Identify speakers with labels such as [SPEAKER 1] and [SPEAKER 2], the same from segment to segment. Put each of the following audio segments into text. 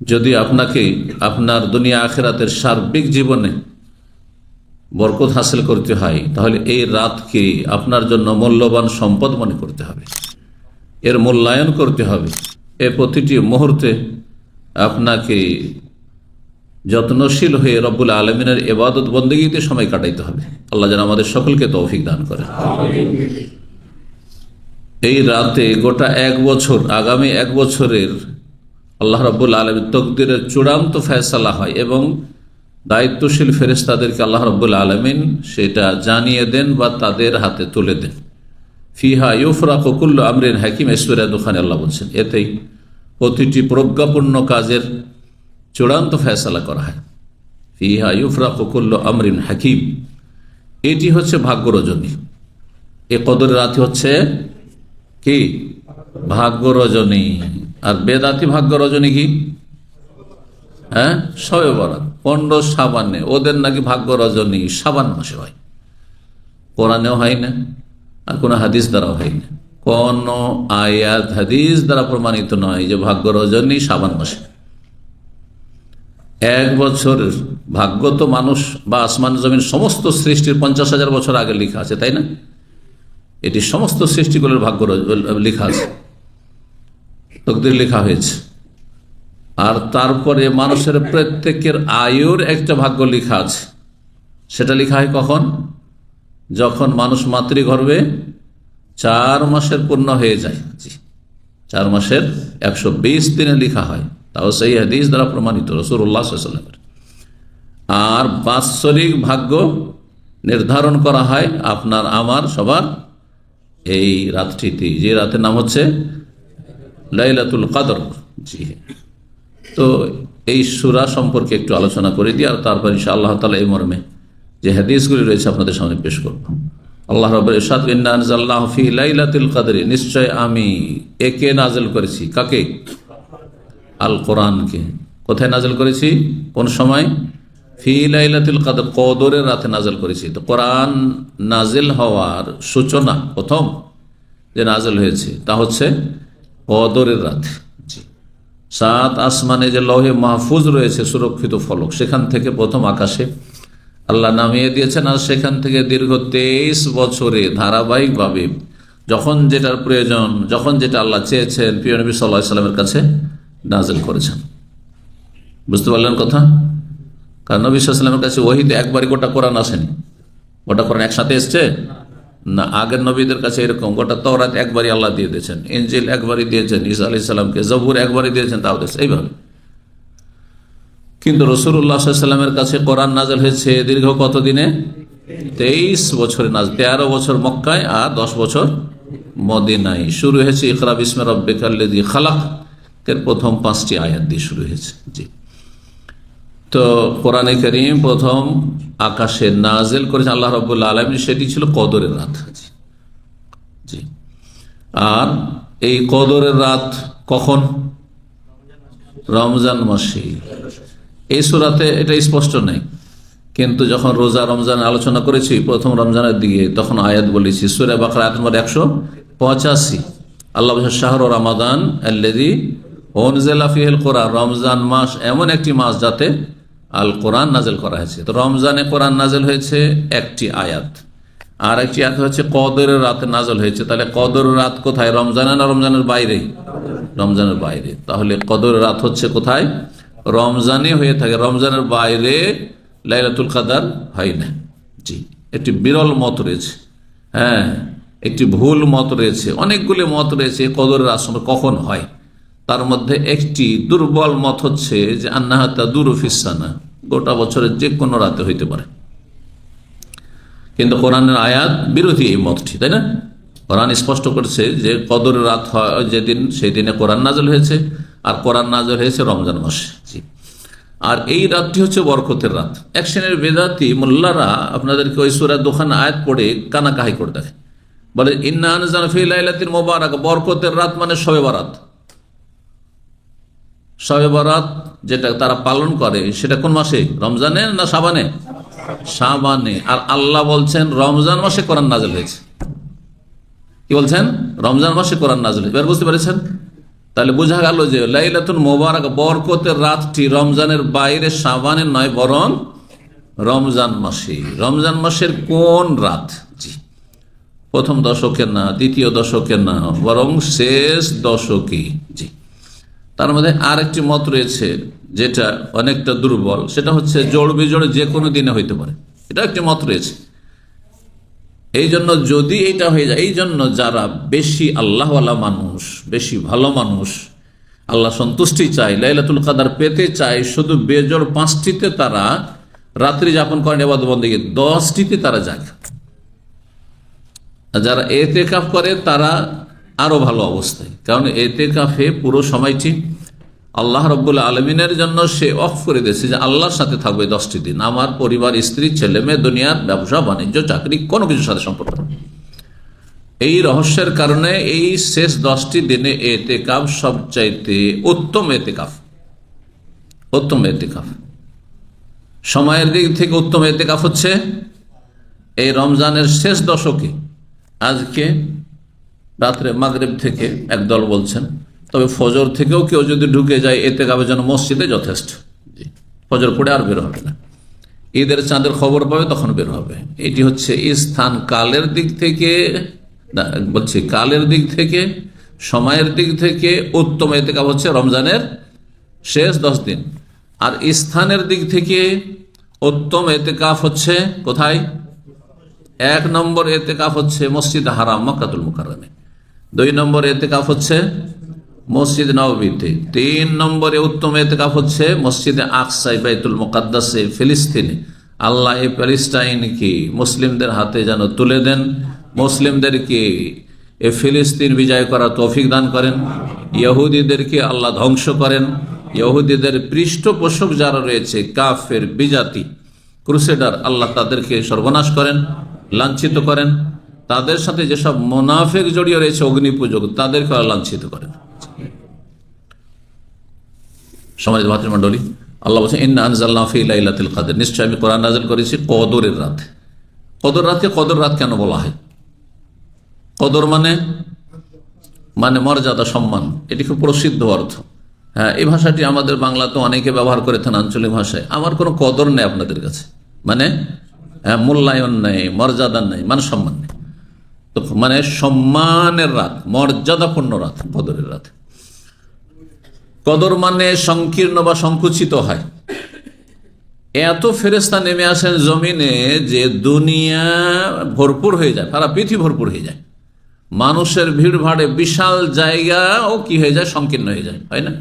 [SPEAKER 1] যদি আপনাকে আপনার দুনিয়া আখিরাতের সার্বিক জীবনে বরকত হাসিল করতে হয়, তাহলে এই রাতকে আপনার জন্য মূল্যবান সম্পদ মনে করতে হবে, এর মূল্যায়ন করতে হবে। এর প্রতিটি মুহূর্তে আপনাকে যত্নশীল হয়ে রব্বুল আলমিনের ইবাদত বন্দেগীতে সময় কাটাইতে হবে। আল্লাহ যেন আমাদের সকলকে তৌফিক দান করেন। এই রাতে গোটা এক বছর, আগামী এক বছরের আল্লাহ রাব্বুল আলামিন তকদিরের চূড়ান্ত ফয়সালা হয় এবং দায়িত্বশীল ফেরেশতাদেরকে আল্লাহ রাব্বুল আলামিন সেটা জানিয়ে দেন বা তাদের হাতে তুলে দেন। ফিহা ইউফরাকু কুল্লু আমরিন হাকিম, সূরা দুখানে আল্লাহ বলছেন, এতেই প্রতিটি প্রজ্ঞাপূর্ণ কাজের চূড়ান্ত ফয়সালা করা হয়। ফিহা ইউফরাকু কুল্লু আমরিন হাকিম, এটি হচ্ছে ভাগ্য রজনী। এ কদরের রাত হচ্ছে কি? ভাগ্য রজনী। আর বেদাতি ভাগ্য রজনী কি? হ্যাঁ, শবে বরাত, 15 শাবানে। ওদের নাকি ভাগ্য রজনী শাবান মাসে হয়। কোরআনেও হয় না, আর কোন হাদিস দ্বারাও হয় না। কোন আয়াত হাদিস দ্বারা প্রমাণিত নয় যে ভাগ্য রজনী শাবান মাসে। এক বছর ভাগ্য তো মানুষ বা আসমান জমিন সমস্ত সৃষ্টির 50,000 বছর আগে লেখা আছে, তাই না? এটি সমস্ত সৃষ্টিগুলোর ভাগ্য লেখা আছে, তকদির লেখা হয়েছে। আর তারপরে মানুষের প্রত্যেকের আয়ুর একটা ভাগ্য লেখা আছে। সেটা লেখা হয় কখন? যখন মানুষ মাতৃগর্ভে 4 মাসের পূর্ণ হয়ে যায়। 4 মাসের 120 দিনে লেখা হয়, তাও সেই হাদিস দ্বারা প্রমাণিত, রাসূলুল্লাহ সাল্লাল্লাহু আলাইহি ওয়াসাল্লাম। আর বাৎসরিক ভাগ্য নির্ধারণ করা হয় আপনার আমার সবার এই রাতটিতে, যে রাতের নাম হচ্ছে লাইলাতুল কদর। জি, তো এই সূরা সম্পর্কে একটু আলোচনা করে দিই, আর তারপর ইনশাআল্লাহ তাআলা এই মর্মে যে হাদিসগুলি রয়েছে আপনাদের সামনে পেশ করব। আল্লাহ রাব্বুল ইরশাদ, ইন্না আনজালনাহু ফি লাইলাতুল কদরি, নিশ্চয় আমি একে নাযিল করেছি। কাকে? আল কোরআনকে। কোথায় নাযিল করেছি? কোন সময়? ফি লাইলাতুল কদর, কদরের রাতে নাযিল করেছি। তো কোরআন নাযিল হওয়ার সূচনা প্রথম যে নাযিল হয়েছে তা হচ্ছে কদরের রাতে। 7 আসমানে যে লৌহে মাহফুজ রয়েছে, সুরক্ষিত ফলক, সেখান থেকে প্রথম আকাশে আল্লাহ নামিয়ে দিয়েছেন। আর সেখান থেকে দীর্ঘ 23 বছরে ধারাবাহিকভাবে যখন যেটার প্রয়োজন, যখন যেটা আল্লাহ চেয়েছেন, প্রিয় নবী সাল্লাল্লাহু আলাইহি ওয়াসাল্লামের কাছে নাযিল করেছেন। বুঝতে পারলেন কথা? কারণ নবী সাল্লাল্লাহু আলাইহি ওয়াসাল্লামের কাছে ওহীতে একবারই গোটা কোরআন আসেনি। গোটা কোরআন একসাথে এসছে না। আগের নবীদের কাছে এরকম গোটা তাওরাত একবারই আল্লাহ দিয়ে দিয়েছেন, ইনজিল একবারই দিয়েছেন ঈসা আলাইহিস সালামকে, জবুর একবারই দিয়েছেন, তাও দিয়েছেন এইভাবে। কিন্তু রাসূলুল্লাহ সাল্লাল্লাহু আলাইহি ওয়াসাল্লামের কাছে কোরআন নাযিল হয়েছে দীর্ঘ কত দিনে? 23 বছরে নাযিল। 13 বছর মক্কায় আর 10 বছর মদিনায়। শুরু হয়েছে ইকরা বিসমি রাব্বিকাল্লাযী খালাক এর প্রথম 5টি আয়াত দিয়ে শুরু হয়েছে। জি, তো কোরআনে কারীম প্রথম আকাশে নাযিল করেছেন আল্লাহ রাব্বুল আলামিন, সেটি ছিল কদরের রাত। জি, আর এই কদরের রাত কখন? রমজান মাসে। এই সূরাতে এটা স্পষ্ট নেই, কিন্তু যখন রোজা রমজান আলোচনা করেছি প্রথম রমজানের দিকে, তখন আয়াত বলেছি। সূরা বাকারা আয়াত নম্বর 185 আল্লাহ বলেন, শাহরু রমাদান আল্লাযী উনজিলা ফীহিল কুরআন, রমজান মাস এমন একটি মাস যাতে আল কোরআন নাযিল করা হয়েছে। তো রমজানে কোরআন নাযিল হয়েছে একটি আয়াত, আর একটি আয়াত হচ্ছে কদরের রাতে নাযিল হয়েছে। তাহলে কদরের রাত কোথায়? রমজানে না রমজানের বাইরে? রমজানের বাইরে। তাহলে কদরের রাত হচ্ছে কোথায়? রমজানে হয়ে থাকে, রমজানের বাইরে লাইলাতুল কদর হয় না। জি, একটি বিরল মত রয়েছে, হ্যাঁ, একটি ভুল মত রয়েছে, অনেকগুলি মত রয়েছে কদরের আসলে কখন হয়। তার মধ্যে একটি দুর্বল মত হচ্ছে যে আন্নাহা তাদুরু ফিস সানা, গোটা বছরের যে কোনো রাতে হইতে পারে। কিন্তু কোরআনের আয়াত বিরোধী এই মতটি, তাই না? কোরআন স্পষ্ট করছে যে কদরের রাত হয় যেদিন, সেই দিনে কোরআন নাযিল হয়েছে, আর কোরআন নাযিল হয়েছে রমজান মাসে। জি, আর এই রাতটি হচ্ছে বরকতের রাত। এক শ্রেণীর বেদাতি মোল্লারা আপনাদেরকে ওই সূরা দুখানা আয়াত পড়ে কানাকাহি করে দেখে, বলে ইন্না আনজালনা ফি লাইলাতিন মুবারাকা, বরকতের রাত মানে শবে বরাত। শবে বরাত যেটা তারা পালন করে সেটা কোন মাসে? রমজানে না শাবানে? শাবানে। আর আল্লাহ বলছেন রমজান মাসে কোরআন নাযিল হয়েছে। কি বলছেন? রমজান মাসে কোরআন নাযিল হয়েছে। এবার বুঝতে পেরেছেন? তাহলে বোঝা গেল যে লাইলাতুল মোবারক বরকতের রাতটি রমজানের বাইরে, শাবানের নয়, বরং রমজান মাসে। রমজান মাসের কোন রাত? জি, প্রথম দশকের না, দ্বিতীয় দশকের না, বরং শেষ দশকে। জি, তার মধ্যে আরেকটি মত রয়েছে যেটা অনেকটা দুর্বল, সেটা হচ্ছে জোড় বিজোড় যে কোনো দিনে হইতে পারে, এটা একটি মত রয়েছে। এই জন্য যদি এটা হয়ে যায়, এই জন্য যারা বেশি আল্লাহওয়ালা মানুষ, বেশি ভালো মানুষ, আল্লাহ সন্তুষ্টি চায়, লাইলাতুল কদর পেতে চায়, শুধু বেজোড় 5টিতে তারা রাত্রি যাপন করেন ইবাদত বন্দেগী, 10টিতে তারা যায়। যারা এতেকাফ করে তারা আরো ভালো অবস্থায়, কারণ এতেকাফে পুরো সময়টি আল্লাহ রব্বুল আলমিনের জন্য সে অফ করে দিয়েছে যে আল্লাহর সাথে থাকবে 10টি দিন, আমার পরিবার, স্ত্রী, ছেলে মেয়ে, দুনিয়ার ব্যবসা বাণিজ্য, চাকরি, কোনো কিছুর সাথে সম্পর্ক নেই। এই রহস্যের কারণে এই শেষ 10টি দিনে এতেকাফ সবচাইতে উত্তম এতেকাফ। উত্তম এতেকাফ সময়ের দিক থেকে উত্তম এতেকাফ হচ্ছে এই রমজানের শেষ দশকে। আজকে রাত্রে মাগরিব থেকে একদল বলছেন, তবে ফজর থেকেও কেউ যদি ঢুকে যায় এতেকাফের জন্য মসজিদে যথেষ্ট। ফজর পড়ে আর বের হবে না, ঈদের চাঁদের খবর পাবে তখন বের হবে। এটি হচ্ছে স্থান কালের দিক থেকে, বলছি কালের দিক থেকে, সময়ের দিক থেকে উত্তম এতেকাফ হচ্ছে রমজানের শেষ 10 দিন। আর স্থানের দিক থেকে উত্তম এতেকাফ হচ্ছে কোথায়? 1 নম্বর এতেকাফ হচ্ছে মসজিদ হারাম মক্কাতুল মুকাররমে, 2 নম্বর এতেকাফ হচ্ছে মসজিদ নববীতে, 3 নম্বরে উত্তম এতেকাফ হচ্ছে মসজিদে আকসায় বাইতুল মুকাদ্দাসে ফিলিস্তিনে। আল্লাহ এই প্যালেস্টাইনকে মুসলিমদের হাতে যেন তুলে দেন, মুসলিমদেরকে এ ফিলিস্তিন বিজয় করার তৌফিক দান করেন, ইহুদিদেরকে আল্লাহ ধ্বংস করেন, ইহুদিদের পৃষ্ঠপোষক যারা রয়েছে কাফের বিজাতি ক্রুসেডার, আল্লাহ তাদেরকে সর্বনাশ করেন, লাঞ্ছিত করেন, তাদের সাথে যেসব মুনাফিক জড়িয়ে রয়েছে অগ্নিপূজক, তাদেরকে লাঞ্ছিত করেন। সমাজ ভাতৃমণ্ডলী, আল্লাহ বলছেন ইন্না আনজালনা ফি লাইলাতুল কদর, নিশ্চয় আমি কোরআন নাযিল করেছি কদরের রাতে। কদর রাতকে কদর রাত কেন বলা হয়? কদর মানে মর্যাদা, সম্মান, এটি খুব প্রসিদ্ধ অর্থ। হ্যাঁ, এই ভাষাটি আমাদের বাংলাতে অনেকে ব্যবহার করে থাকেন আঞ্চলিক ভাষায়। আমার কোনো কদর নেই আপনাদের কাছে, মূল্যায়ন নেই, মর্যাদা নেই, সম্মান নেই। তো সম্মানের রাত, মর্যাদাপূর্ণ রাত কদরের রাত। কদর সংকীর্ণ বা সংকুচিত হয়। এত ফেরেশতা নেমে আসেন জমিনে যে দুনিয়া ভরপুর হয়ে যায়, সারা পৃথিবী ভরপুর হয়ে যায়, মানুষের ভিড় ভাড়ে বিশাল জায়গাও কি হয়ে যায়, সংকীর্ণ হয়ে যায়, হয় না?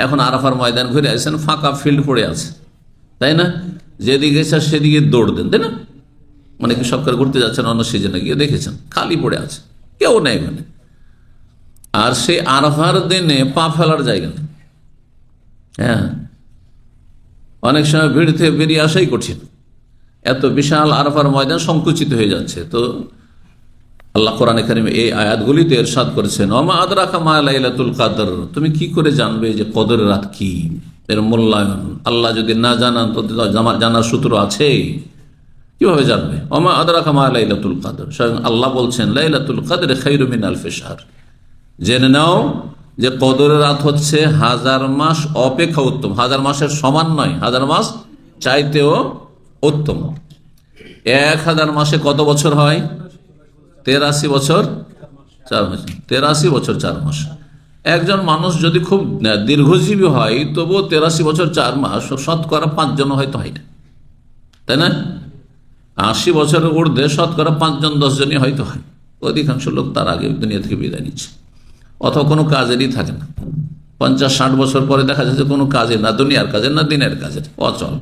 [SPEAKER 1] এখন আরাফার ময়দান ঘুরে আসেন, ফাঁকা ফিল্ড পড়ে আছে, তাই না? যেদিকে ইচ্ছা সেদিকে দৌড় দেন, তাই না? কি সরকার ঘুরতে যাচ্ছেন অন্য সিজনে, গিয়ে দেখেছেন খালি পড়ে আছে, কেউ নেই ওখানে। আর সেই আরাফার দিনে পা ফেলার জায়গা নেই। হ্যাঁ, অনেক সময় ভিড় থেকে বেরিয়ে আসাই কঠিন, এত বিশাল আরাফার ময়দান সংকুচিত হয়ে যাচ্ছে। তো আল্লাহ কোরআনে কারিমে এই আয়াতগুলিতে ইরশাদ করেছেন, ওমা আদরাকা মা লাইলাতুল কদর, তুমি কি করে জানবে যে কদরের রাত কি, এর মূল্যায়ন? আল্লাহ যদি না জানান তো জানার সূত্র আছে, কিভাবে জানবে? ওমা আদরাকা মা লাইলাতুল কদর, স্বয়ং আল্লাহ বলছেন লাইলাতুল কদর খায়রুম মিন আলফি শাহর, জেনে নাও যে কদরের রাত হচ্ছে 1000 মাস অপেক্ষা উত্তম। 1000 মাসের সমান নয়, 1000 মাস চাইতেও উত্তম। 1000 মাসে কত বছর হয়? 83 বছর 4 মাস। 83 বছর 4 মাস। একজন মানুষ যদি খুব দীর্ঘজীবী হয় তবুও 83 বছর 4 মাস শতকরা 5 জন হয়তো হয় না, তাই না? 80 বছরের ঊর্ধ্বে শতকরা 5 জন 10 জনই হয়তো হয়। অধিকাংশ লোক তার আগে দুনিয়া থেকে বিদায় নিচ্ছে, অথবা কোনো কাজেরই থাকে না। 50-60 বছর পরে দেখা যাচ্ছে কোনো কাজের না, দুনিয়ার কাজের না, দিনের কাজের, অচল।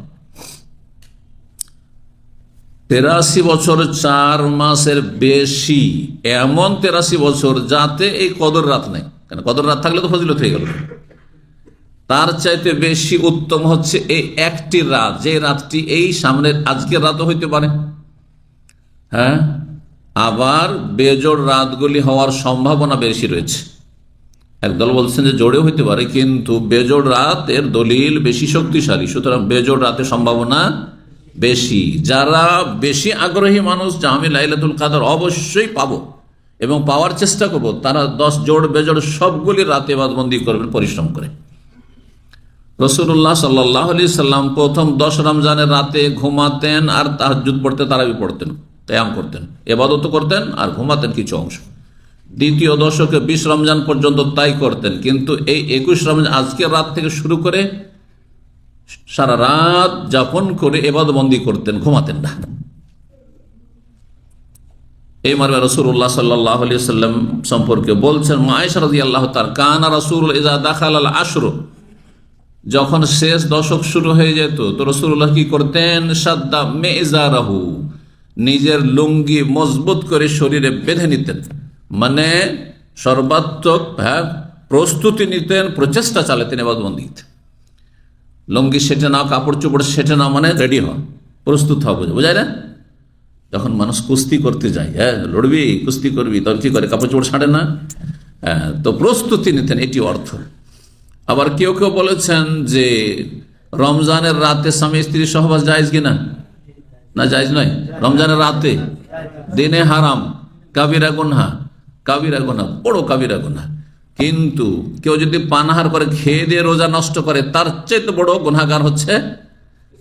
[SPEAKER 1] 83 বছর 4 মাসের বেশি, এমন 83 বছর যাতে এই কদর রাত নেই। কেন? কদর রাত থাকলে তো ফজিলত হয়ে গেল। তার চাইতে বেশি উত্তম হচ্ছে এই একটি রাত, যে রাতটি এই সামনের আজকের রাতও হইতে পারে। হ্যাঁ, আবার বেজোড় রাতগুলি হওয়ার সম্ভাবনা বেশি রয়েছে। একদল বলছেন যে জোড়েও হইতে পারে, কিন্তু বেজোড় রাতের দলিল বেশি শক্তিশালী, সুতরাং বেজোড় রাতের সম্ভাবনা বেশি। যারা বেশি আগ্রহী মানুষ যে আমি লাইলাতুল কদর অবশ্যই পাবো, এবং পাওয়ার চেষ্টা করব, তারা 10 জোড় বেজোড় সবগুলি রাতে ইবাদতবন্দি করবেন পরিশ্রম করে। রাসূলুল্লাহ সাল্লাল্লাহু আলাইহি সাল্লাম প্রথম 10 রমজানের রাতে ঘুমাতেন আর তাহাজ্জুদ পড়তেন, তারাবি পড়তেন, কিয়াম করতেন, ইবাদত করতেন আর ঘুমাতেন কিছু অংশ। দ্বিতীয় দশকে 20 রমজান পর্যন্ত তাই করতেন, কিন্তু এই 21 রমজান আজকের রাত থেকে শুরু করে সারা রাত যাপন করে ইবাদতবন্দি করতেন, ঘুমাতেন না। এই মর্মে রাসূলুল্লাহ সাল্লাল্লাহু আলাইহি ওয়াসাল্লাম সম্পর্কে বলছেন, আয়েশা রাদিয়াল্লাহু তাআলা, কানা রাসূল ইযা দাখালাল আশর, যখন শেষ দশক শুরু হয়ে যেত তো রাসূলুল্লাহ কি করতেন, সাদ্দা মিজারাহু, নিজের লুঙ্গি মজবুত করে শরীরে বেঁধে নিতেন, মানে সর্বাত্মক প্রস্তুতি নিতেন, প্রচেষ্টা চালাতেন ইবাদতবন্দিতে। লুঙ্গি সেটে নাও, কাপড় চোপড় সেটে নাও, মানে রেডি হও, প্রস্তুত হও, বোঝায় না? যখন মানুষ কুস্তি করতে যায়, লড়বি, কুস্তি করবি, তখন কি করে, কাপড় চোপড় ছাড়ে না? তো প্রস্তুতি নিতেন, এটি অর্থ। আবার কেউ কেউ বলেছেন যে রমজানের রাতে স্বামী স্ত্রী সহবাস জায়েজ কিনা, না জায়েজ নয়। রমজানের রাতে, দিনে হারাম, কাবিরা গুনহা, কাবিরা গুনহা, বড় কাবিরা গুনহা। কিন্তু কেউ যদি পানাহার করে, খেয়ে দিয়ে রোজা নষ্ট করে, তার চাইতে বড় গুনাহগার হচ্ছে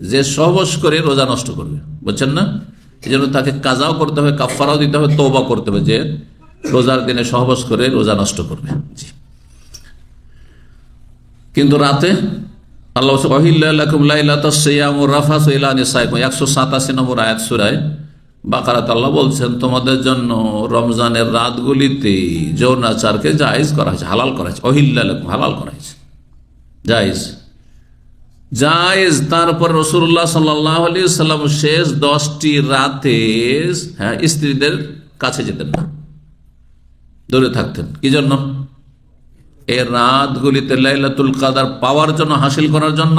[SPEAKER 1] যে সহবাস করে রোজা নষ্ট করবে, বুঝছেন না? এই জন্য তাকে কাজাও করতে হবে, কাফারাও দিতে হবে, তওবা করতে হবে যে রোজার দিনে সহবাস করে রোজা নষ্ট করবে। জি। কিন্তু রাতে আল্লাহ 187 নম্বর আয়াত সূরা বাকারাত আল্লাহ বলছেন, তোমাদের জন্য রমজানের রাতগুলিতে যৌনাচারকে জায়েজ করা হয়েছে, হালাল করা হয়েছে। অহিল্লা লাকুম, হালাল করা হয়েছে, জায়েজ জায়েজ। তারপর রাসূলুল্লাহ সাল্লাল্লাহু আলাইহি ওয়াসাল্লাম শেষ 10টি রাতে স্ত্রীদের কাছে যেতেন না, দূরে থাকতেন। কি জন্য? এর রাতগুলিতে লাইলাতুল কদর পাওয়ার জন্য, হাসিল করার জন্য,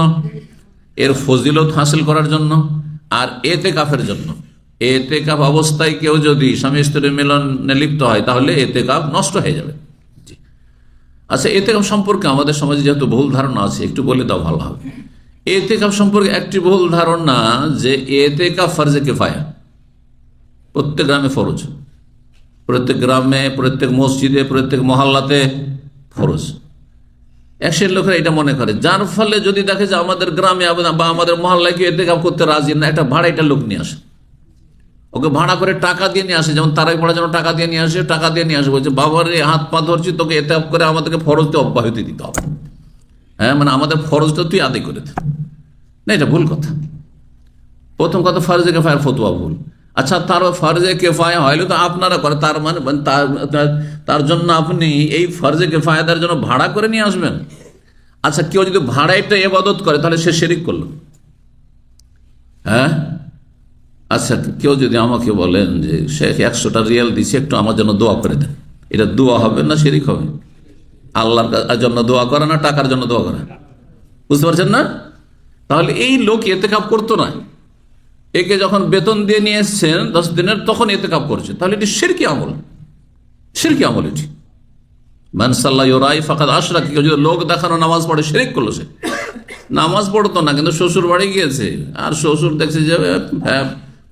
[SPEAKER 1] এর ফজিলত হাসিল করার জন্য, আর এতেকাফের জন্য। এতেকাফ অবস্থায় কেউ যদি স্বামী স্ত্রী মিলনে লিপ্ত হয় তাহলে এতেকাফ নষ্ট হয়ে যাবে। আচ্ছা, এতেকাফ সম্পর্কে আমাদের সমাজে যেহেতু ভুল ধারণা আছে, একটু বলে দাও ভালো হবে। এতেকাফ সম্পর্কে একটি ভুল ধারণা যে এতেকাফ ফরজে কিফায়া, প্রত্যেক গ্রামে ফরজ, প্রত্যেক গ্রামে, প্রত্যেক মসজিদে, প্রত্যেক মহল্লাতে ফরজ। এক শ্রেণীর লোকেরা এটা মনে করে, যার ফলে যদি দেখে যে আমাদের গ্রামে বা আমাদের মহল্লায় কেউ এতেকাফ করতে রাজি না, একটা ভাড়া একটা লোক নিয়ে আসে, ওকে ভাড়া করে টাকা দিয়ে নিয়ে আসে, যেমন তারাই পড়ার জন্য টাকা দিয়ে নিয়ে আসে, টাকা দিয়ে নিয়ে আসে, বলছে বাবার হাত পা ধরছি, তোকে এতেকাফ করে আমাদেরকে ফরজতে অব্যাহতি দিতে হবে। মানে আমাদের ফরজটা তুই আদায় করে দে। না, এটা ভুল কথা। প্রথম কথা, ফরজে কিফায়ার ফতোয়া ভুল। আচ্ছা, তার ফরজে কিফায়া হইলে তো আপনারা করে, তার মানে তার জন্য আপনি এই ফরজে কিফায়াদের জন্য ভাড়া করে নিয়ে আসবেন? আচ্ছা, কেউ যদি ভাড়াইটা ইবাদত করে তাহলে সে শিরিক করলো। আচ্ছা, কেউ যদি আমাকে বলেন যে শেখ 100টা রিয়াল দিচ্ছে, একটু আমার জন্য দোয়া করে দেন, এটা দোয়া হবে না শিরিক হবে? আল্লাহর জন্য দোয়া করা না টাকার জন্য দোয়া করা? বুঝতে পারছেন না? তাহলে এই লোক ইতিকাফ করতো না, একে যখন বেতন দিয়ে নিয়ে এসছেন 10 দিনের, তখন ইতিকাফ করছে, তাহলে এটি শিরকি আমল, শিরকি আমল এটি। মান সাল্লা ইউরাই ফাকাদ আশরাক, কেউ যদি লোক দেখানো নামাজ পড়ে শিরিক করলো। সে নামাজ পড়তো না, কিন্তু শ্বশুর বাড়ি গিয়েছে, আর শ্বশুর দেখছে যে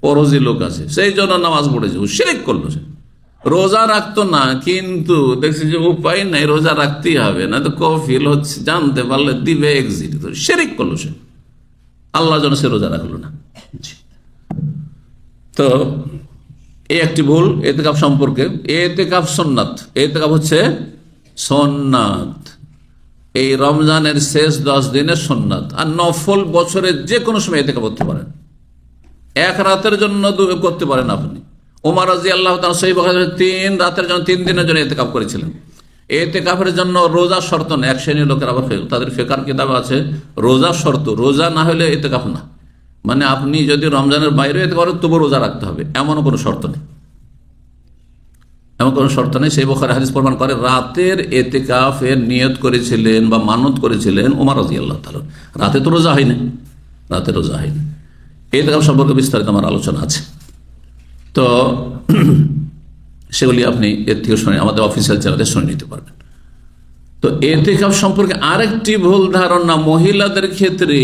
[SPEAKER 1] পরজি লোক আছে, সেই জন্য নামাজ পড়েছে, শিরিক করলো। সে রোজা রাখতো না, কিন্তু দেখছি যে উপায় নাই, রোজা রাখতেই হবে, না তো কফিল হচ্ছে, জানতে পারলে দিবে এক্সিট, শিরিক করলো সে, আল্লাহর জন্য সে রোজা রাখলো না। তো এই একটি ভুল ইতিকাফ সম্পর্কে। ইতিকাফ সুন্নাত, ইতিকাফ হচ্ছে সুন্নাত, এই রমজানের শেষ 10 দিনের সুন্নাত। আর নফল বছরের যে কোনো সময় ইতিকাফ করতে পারেন, এক রাতের জন্য করতে পারেন আপনি। ওমর রাদিয়াল্লাহু তাআলা সহিহ বুখারীতে 3 রাতের জন্য, 3 দিনের জন্য ইতিকাফ করেছিলেন। ইতিকাফের জন্য রোজা শর্ত না। এক শ্রেণীর লোকের আবার তাদের ফিকহের কিতাবে আছে রোজা শর্ত, রোজা না হলে ইতিকাফ না। মানে আপনি যদি রমজানের বাইরে ইতিকাফ করেন তবু রোজা রাখতে হবে, এমনও কোনো শর্ত নেই, এমন কোনো শর্ত নেই। সেই বুখারী হাদিস প্রমাণ করে রাতের ইতিকাফের নিয়ত করেছিলেন বা মানত করেছিলেন ওমর রাদিয়াল্লাহু তাআলা। রাতে তো রোজা হয়নি, রাতে রোজা হয়নি। ইতিকাফ সম্পর্কে বিস্তারিত আমার আলোচনা আছে, তো সেগুলি আপনি এর থেকে শুনে আমাদের অফিসিয়াল চ্যানেলে শুনে নিতে পারবেন। তো ইতিকাফ সম্পর্কে আরেকটি ভুল ধারণা মহিলাদের ক্ষেত্রে,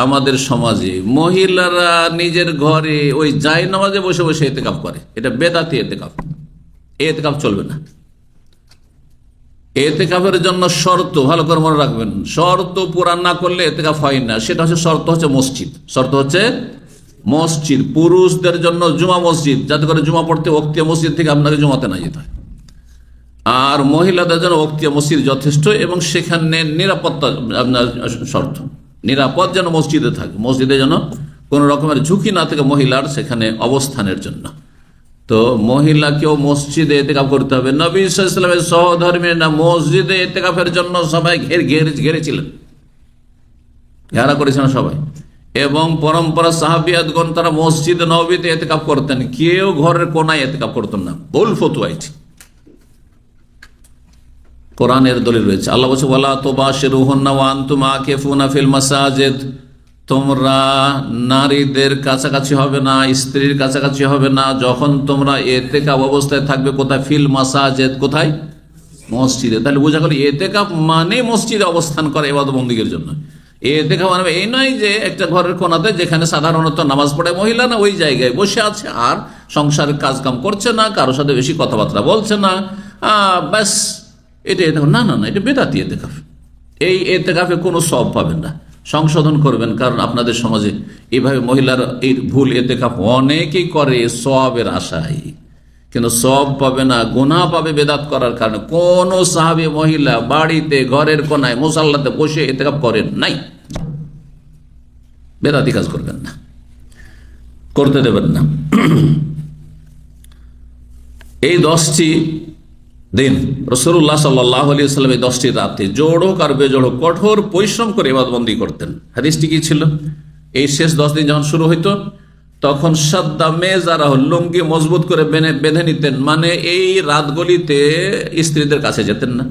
[SPEAKER 1] আমাদের সমাজে মহিলারা নিজের ঘরে ওই জায়নামাজে বসে বসে ইতিকাফ করে, এটা বেদাতি ইতিকাফ। এতেকাফ চলবে না। এতেকাফের জন্য শর্ত ভালো করে মনে রাখবেন, শর্ত পূরণ না করলে এতেকাফ হয় না। সেটা হচ্ছে শর্ত হচ্ছে মসজিদ, শর্ত হচ্ছে মসজিদ। পুরুষদের জন্য জুমা মসজিদ, যাতে করে জুমা পড়তে ওক্তিয়া মসজিদ থেকে আপনাকে জুমাতে না যেতে হয়। আর মহিলাদের জন্য ওক্তিয়া মসজিদ যথেষ্ট, এবং সেখানে নিরাপত্তা আপনার শর্ত, নিরাপদ যেন মসজিদে থাকে, মসজিদে যেন কোন রকমের ঝুঁকি না থাকে মহিলার সেখানে অবস্থানের জন্য। তো মহিলাকেও মসজিদে এতেকাফ করতে হবে। নবী সাল্লাল্লাহু আলাইহি ওয়াসাল্লামের সহধর্মীরা মসজিদে এতেকাফের জন্য সবাই ঘেরেছিলেন, ঘেরা করেছিলেন সবাই। এবং পরম্পরা সাহাবিয়াতগণ তারা মসজিদ নববীতে এতেকাফ করতেন, কেউ ঘরের কোনায় এতেকাফ করতেন না। ভুল ফতোয়া এটি, কোরআনের দলিল রয়েছে। আল্লাহ বলছে ওয়ালা তুবাশিরুহুন্না ওয়া আনতুম আকিফুনা ফিল মাসাজিদ, তোমরা নারীদের কাছাকাছি হবে না, স্ত্রীর কাছাকাছি হবে না যখন তোমরা এতেকাফ অবস্থায় থাকবে। কোথায়? ফিল মাসাজিদ, কোথায়? মসজিদে। তাহলে বোঝা গেল এতেকাফ মানে মসজিদে অবস্থান করা ইবাদত বন্দেগীর জন্য। এতেকাফ মানে এই নয় যে একটা ঘরের কোনাতে যেখানে সাধারণত নামাজ পড়ে মহিলা, না ওই জায়গায় বসে আছে আর সংসারের কাজকাম করছে না, কারোর সাথে বেশি কথাবার্তা বলছে না, ব্যাস এটা না না না, এটা বেদাতি এতেকাফ। এই এতেকাফে কোনো সওয়াব পাবেন না। সংশোধন করবেন, কারণ আপনাদের সমাজে এইভাবে মহিলার এই ভুল এতেকাফ অনেকেই করে সওয়াবের আশায়, কিন্তু সওয়াব পাবে না, গুনাহ পাবে বেদাত করার কারণে। কোন সাহাবী মহিলা বাড়িতে ঘরের কোনায় মুসাল্লাতে বসে এতেকাফ করেন নাই। বেদাতি কাজ করবেন না, করতে দেবেন না। এই 10টি দিন রাসূলুল্লাহ সাল্লাল্লাহু আলাইহি ওয়াসাল্লাম এই 10টি রাতে জোড় হোক আর বেজোড় হোক কঠোর পরিশ্রম করে ইবাদতবন্দি করতেন। হাদিসটি কি ছিল? এই শেষ 10 দিন যখন শুরু হইতো তখন সাদ্দা মেজারা, লুঙ্গি মজবুত করে বেঁধে নিতেন, মানে এই রাতগুলিতে স্ত্রীদের কাছে যেতেন না।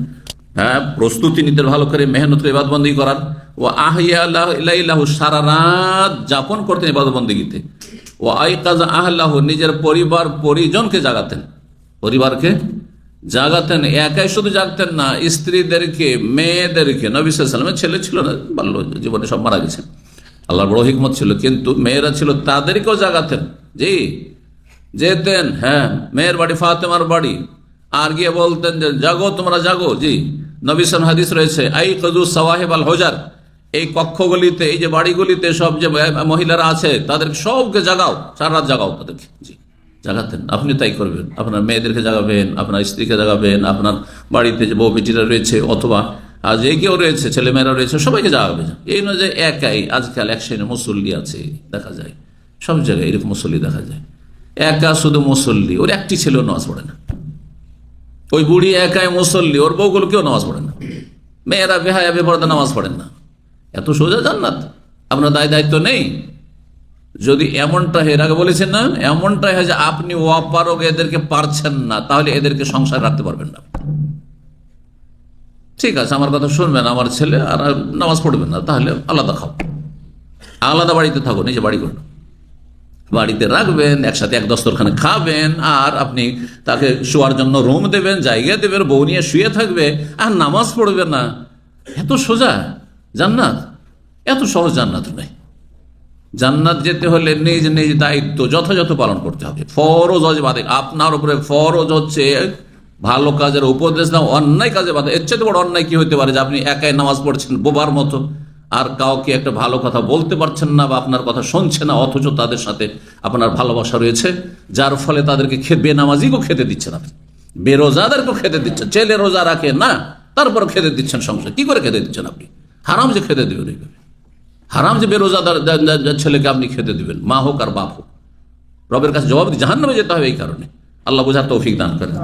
[SPEAKER 1] হ্যাঁ, প্রস্তুতি নিতেন ভালো করে, মেহনত করে ইবাদতবন্দি করার। ও আহিয়া লাইলাহু, সারা রাত যাপন করতেন ইবাদতবন্দিতে। ও আইকাযা আহলাহু, নিজের পরিবার পরিজনকে জাগাতেন, পরিবারকে জাগাতেন। একাই শুধু জাগতেন না, স্ত্রীদেরকে, মেয়েদেরকে। নবী সাল্লাল্লাহু আলাইহি ওয়াসাল্লামের ছেলে ছিল না, বাল্য জীবনে সব মারা গেছেন, আল্লাহর বড় হিকমত ছিল, কিন্তু মেয়েরা ছিল, তাদেরকেও জাগাতেন। জি, যেতেন, হ্যাঁ, মেয়ের বাড়ি ফাতেমার বাড়ি, আর গিয়ে বলতেন যে জাগো, তোমরা জাগো। জি, নবী সাল্লাল্লাহু আলাইহি ওয়াসাল্লাম হাদিস রয়েছে, আই কযু সাওয়াহিব আল হুজার, এই কক্ষগুলিতে, এই যে বাড়িগুলিতে সব যে মহিলারা আছে তাদেরকে সবকে জাগাও, সারা রাত জাগাও তাদেরকে। জি, জাগাতেন। আপনি তাই করবেন, আপনার মেয়েদেরকে জাগাবেন, আপনার স্ত্রীকে জাগাবেন, আপনার বাড়িতে যে বউ বেটিরা রয়েছে অথবা আর যে কেউ রয়েছে, ছেলেমেয়েরা রয়েছে, সবাইকে জাগাবে। এই নয় যে একাই। আজকাল এক শ্রেণীর মুসল্লি আছে, দেখা যায় সব জায়গায় এরকম মুসল্লি দেখা যায়, একা শুধু মুসল্লি, ওর একটি ছেলেও নামাজ পড়ে না। ওই বুড়ি একাই মুসল্লি, ওর বউগুলো কেউ নামাজ পড়ে না। মেয়েরা বেহায়া বেপরদা নামাজ পড়েন না। এত সোজা জান্নাত? আপনার দায়িত্ব নেই? যদি এমনটা হয়, এর আগে বলেছেন না, এমনটাই হয় যে আপনি অপারগ, এদেরকে পারছেন না, তাহলে এদেরকে সংসার রাখতে পারবেন না। ঠিক আছে, আমার কথা শুনবেন, আমার ছেলে আর নামাজ পড়বেন না, তাহলে আলাদা খাও, আলাদা বাড়িতে থাকো, নিজে বাড়ি করুন, বাড়িতে রাখবেন, একসাথে এক দস্তরখানে খাবেন, আর আপনি তাকে শোয়ার জন্য রুম দেবেন, জায়গা দেবেন, বউ নিয়ে শুয়ে থাকবে, আর নামাজ পড়বে না। এত সোজা জান্নাত? এত সহজ জান্নাত নয়। জান্নাত যেতে হলে নিজ নিজ দায়িত্ব যথাযথ পালন করতে হবে। ফরজ বাদে আপনার উপরে ফরজ হচ্ছে ভালো কাজের উপদেশ দাও, অন্যায় কাজে বাধা। এর চেয়ে বড় অন্যায় কি হতে পারে যে আপনি একাই নামাজ পড়ছেন বোবার মতো, আর কাউকে একটা ভালো কথা বলতে পারছেন না, বা আপনার কথা শুনছে না, অথচ তাদের সাথে আপনার ভালোবাসা রয়েছে, যার ফলে তাদেরকে বেনামাজিকেও খেতে দিচ্ছেন, আপনি বেরোজাদেরকেও খেতে দিচ্ছেন। ছেলে রোজা রাখে না, তারপর খেতে দিচ্ছেন সংসার। কি করে খেতে দিচ্ছেন আপনি? হারাম যে খেতে দেবেন, এইভাবে হারাম যে বেরোজাদার ছেলেকে আপনি খেতে দিবেন, মা হোক আর বাপ হোক। রবের কাছে জবাব দিয়ে জাহান্নামে যেতে হবে এই কারণে। আল্লাহ বোঝার তৌফিক দান করেন।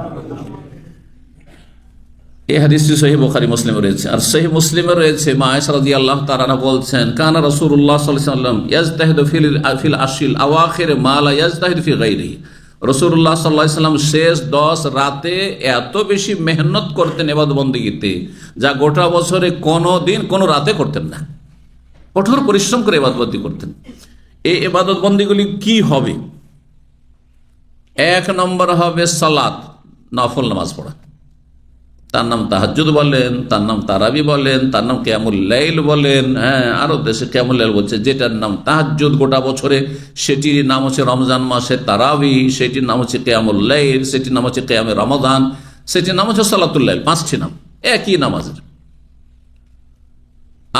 [SPEAKER 1] এই হাদিসটি সহিহ বুখারী মুসলিমে রয়েছে। আর সহিহ মুসলিমে রয়েছে, মা আয়েশা রাদিয়াল্লাহু তাআলা বলছেন, কানা রাসূলুল্লাহ সাল্লাল্লাহু আলাইহি ওয়াসাল্লাম ইয়াজতাহিদু ফিল আশরিল আওয়াখির মা লা ইয়াজতাহিদু ফি গায়রিহি। রাসূলুল্লাহ সাল্লাল্লাহু আলাইহি ওয়াসাল্লাম শেষ 10 রাতে এত বেশি মেহনত করতেন ইবাদত বন্দেগীতে, যা গোটা বছরে কোনো দিন কোনো রাতে করতেন না। কঠোর পরিশ্রম করে ইবাদতবন্দি করতেন। এই ইবাদত বন্দিগুলি কি হবে? 1 নম্বর হবে সালাত, নফল নামাজ পড়া। তার নাম তাহাজ্জুদ বলেন, তার নাম তারাবি বলেন, তার নাম কিয়ামুল লাইল বলেন। হ্যাঁ, আরো দেশে কিয়ামুল লাইল বলছে, যেটার নাম তাহাজ্জুদ গোটা বছরে, সেটির নাম হচ্ছে রমজান মাসে তারাবি, সেটির নাম হচ্ছে কিয়ামুল লাইল, সেটির নাম হচ্ছে কিয়ামে রমাদান, সেটির নাম হচ্ছে সালাতুল লাইল। 5টি নাম একই নামাজের।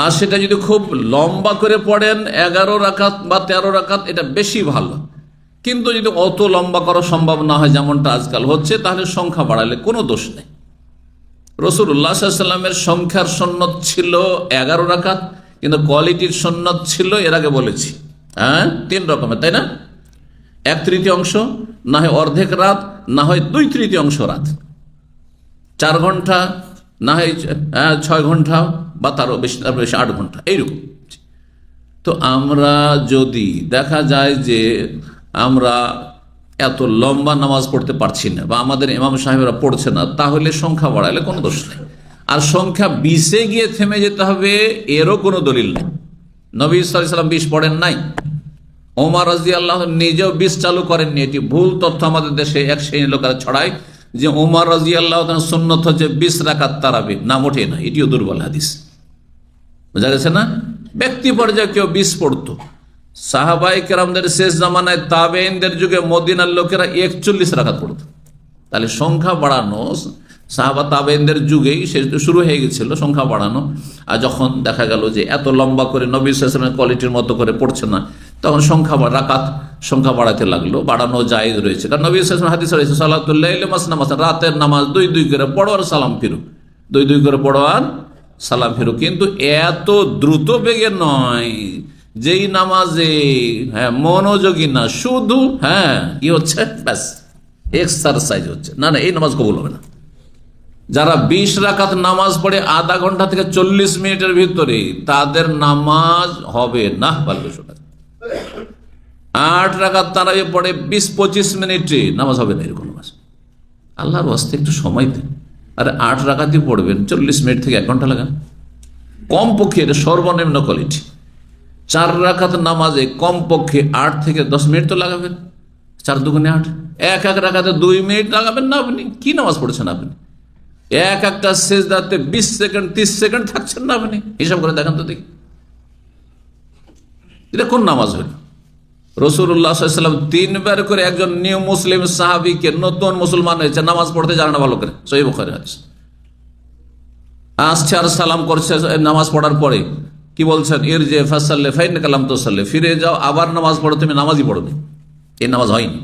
[SPEAKER 1] আর সেটা যদি খুব লম্বা করে পড়েন 11 রাকাত বা 13 রাকাত, এটা বেশি ভালো। কিন্তু যদি অত লম্বা করা সম্ভব না হয়, যেমনটা আজকাল হচ্ছে, তাহলে সংখ্যা বাড়ালে কোনো দোষ নেই। রাসূলুল্লাহ সাল্লাল্লাহু আলাইহি ওয়াসাল্লামের সংখ্যার সুন্নত ছিল 11 রাকাত, কিন্তু কোয়ালিটির সুন্নত ছিল, এর আগে বলেছি, 3 রকমের, তাই না? 1/3 না হয় অর্ধেক রাত, না হয় 2/3 রাত, 4 ঘন্টা, না হয় 6 ঘন্টা, বা তারও বেশি, তার বেশি 8 ঘন্টা, এইরকম। তো আমরা যদি দেখা যায় যে আমরা এত লম্বা নামাজ পড়তে পারছি না, বা আমাদের ইমাম সাহেবরা পড়ছে না, তাহলে সংখ্যা বাড়ালে কোনো দোষ নেই। আর সংখ্যা 20-এ গিয়ে থেমে যেতে হবে, এরও কোনো দলিল নেই। নবী সাল্লাল্লাহু আলাইহি ওয়াসাল্লাম 20 পড়েন নাই, ওমর রাদিয়াল্লাহু আনহু নিজেও 20 চালু করেননি। এটি ভুল তথ্য আমাদের দেশে এক শ্রেণীর লোকেরা ছড়ায় যে ওমর রাদিয়াল্লাহু আনহু সুন্নত হচ্ছে 20 রাকাত তারাবি। না, মোটেই না, এটিও দুর্বল হাদিস। বোঝা গেছে না? ব্যক্তি পর্যায়ে কেউ 20 পড়তো। সাহাবায়ে কেরামদের শেষ জামানায়, তাবেঈনদের যুগে মদিনার লোকেরা 41 রাকাত পড়তো। তাহলে সংখ্যা বাড়ানো সাহাবা তাবেঈনদের যুগেই শুরু হয়ে গেছিল, সংখ্যা বাড়ানো। আর যখন দেখা গেল যে এত লম্বা করে নবী সাল্লাল্লাহু আলাইহি ওয়াসাল্লামের কোয়ালিটির মতো করে পড়ছে না, তখন রাকাত সংখ্যা বাড়াতে লাগলো। বাড়ানো জায়েজ রয়েছে, কারণ নবী সাল্লাল্লাহু আলাইহি ওয়াসাল্লাম হাদিস রয়েছে, সালাতুল লাইলি মাসনা মাসনা, রাতের নামাজ 2 করে পড়ো আর সালাম ফিরো, 2 করে পড়ো আর সালাম ফিরো। কিন্তু এত দ্রুত বেগে নয়, যেই নামাজে মনোযোগী না, শুধু কি হচ্ছে, ব্যাস এক্সারসাইজ হচ্ছে, না এই নামাজ কবুল হবে না। যারা 20 রাকাত নামাজ পড়ে আধা ঘন্টা থেকে 40 মিনিটের ভিতরে, তাদের নামাজ হবে না। 8 রাকাত তারাবি পড়ে 20-25 মিনিটে, নামাজ হবে না, এরকম নামাজ। আল্লাহর ওয়াস্তে একটু সময় দেন। আরে 8 রাকাতই পড়বেন, 40 মিনিট থেকে 1 ঘন্টা লাগান কমপক্ষে, এটা সর্বনিম্ন কোয়ালিটি। 4 রাকাত নামাজে কমপক্ষে 8 থেকে 10 মিনিট তো লাগাবেন। 4 দুগুণে 8, এক রাকাতে 2 মিনিট লাগাবেন না? আপনি কি নামাজ পড়ছেন? আপনি একটা সেজদাতে 20 সেকেন্ড 30 সেকেন্ড থাকছেন না? আপনি হিসাব করে দেখেন তো দেখি, এটা কোন নামাজ হইল? রাসূলুল্লাহ সাল্লাল্লাহু আলাইহি ওয়াসাল্লাম 3 বার করে একজন নিউ মুসলিম সাহাবীকে, নতুন মুসলমান হয়েছে, নামাজ পড়তে জানে না ভালো করে, সহিহ বুখারী হাদিস, আসছে আর সালাম করছে নামাজ পড়ার পরে, কি বলছেন? ইরজি ফাসাল্লি ফাইন্নাকা লাম তুসাল্লি, ফিরে যাও, আবার নামাজ পড়ো, তুমি নামাজই পড়োনি, এই নামাজ হয়নি।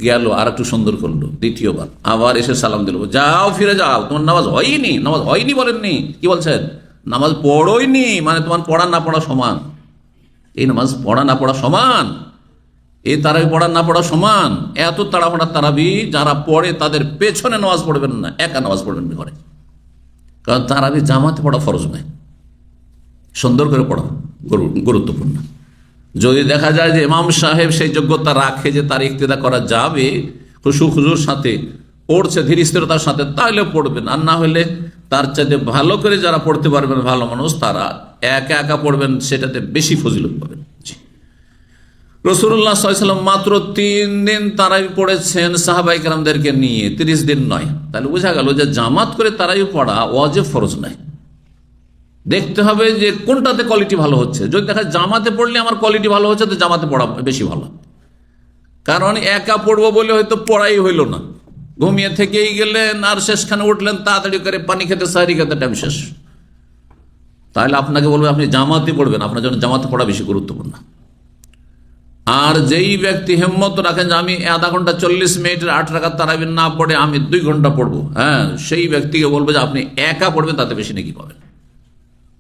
[SPEAKER 1] গেল, আর একটু সুন্দর করলো, দ্বিতীয়বার আবার এসে সালাম দিল, যাও ফিরে যাও, তোমার নামাজ হয়নি। নামাজ হয়নি বলেননি, কি বলছেন? নামাজ পড়োইনি, মানে তোমার পড়া না পড়া সমান। এই নামাজ পড়া না পড়া সমান, এই তারাবি পড়া না পড়া সমান। এত তাড়াহুড়া তারাবি যারা পড়ে, তাদের পেছনে নামাজ পড়বেন না, একা নামাজ পড়বেন ঘরে। কারণ তারাবি জামাতে পড়া ফরজ নয়, সুন্দর করে পড়া গুরুত্বপূর্ণ। যদি দেখা যায় যে ইমাম সাহেব সেই যোগ্যতা রাখে যে তার ইক্তেদা করা যাবে, খুশুর সাথে পড়ছে, ধীর স্থিরতার সাথে, তাহলে পড়বেন। আর না হলে তার চাইতে ভালো করে যারা পড়তে পারবেন, ভালো মানুষ, তারা একা একা পড়বেন, সেটাতে বেশি ফজিলত পাবেন। রাসূলুল্লাহ সাল্লাল্লাহু আলাইহি ওয়াসাল্লাম মাত্র 3 দিন তারাবি পড়েছেন সাহাবায়ে কেরামদেরকে নিয়ে, 30 দিন নয়। তাহলে বোঝা গেল যে জামাত করে তারাবি পড়া ওয়াজিব, ফরজ নয়। দেখতে হবে যে কোনটাতে কোয়ালিটি ভালো হচ্ছে। যদি দেখা জামাতে পড়লে আমার কোয়ালিটি ভালো হচ্ছে, তো জামাতে পড়া বেশি ভালো। কারণ একা পড়বো বলে হয়তো পড়াই হইল না, ঘুমিয়ে থেকেই গেলেন, আর শেষখানে উঠলেন তাড়াতাড়ি করে, পানি খেতে সাহারি খেতে টাইম শেষ। তাহলে আপনাকে বলবে আপনি জামাতে পড়বেন, আপনার জন্য জামাতে পড়া বেশি গুরুত্বপূর্ণ। আর যেই ব্যক্তি হিম্মত রাখেন যে আমি আধা ঘন্টা 40 মিনিটের 8 রাকাত তারাবি না পড়ে আমি 2 ঘন্টা পড়বো, সেই ব্যক্তিকে বলবো যে আপনি একা পড়বেন, তাতে বেশি নেকি পাবেন।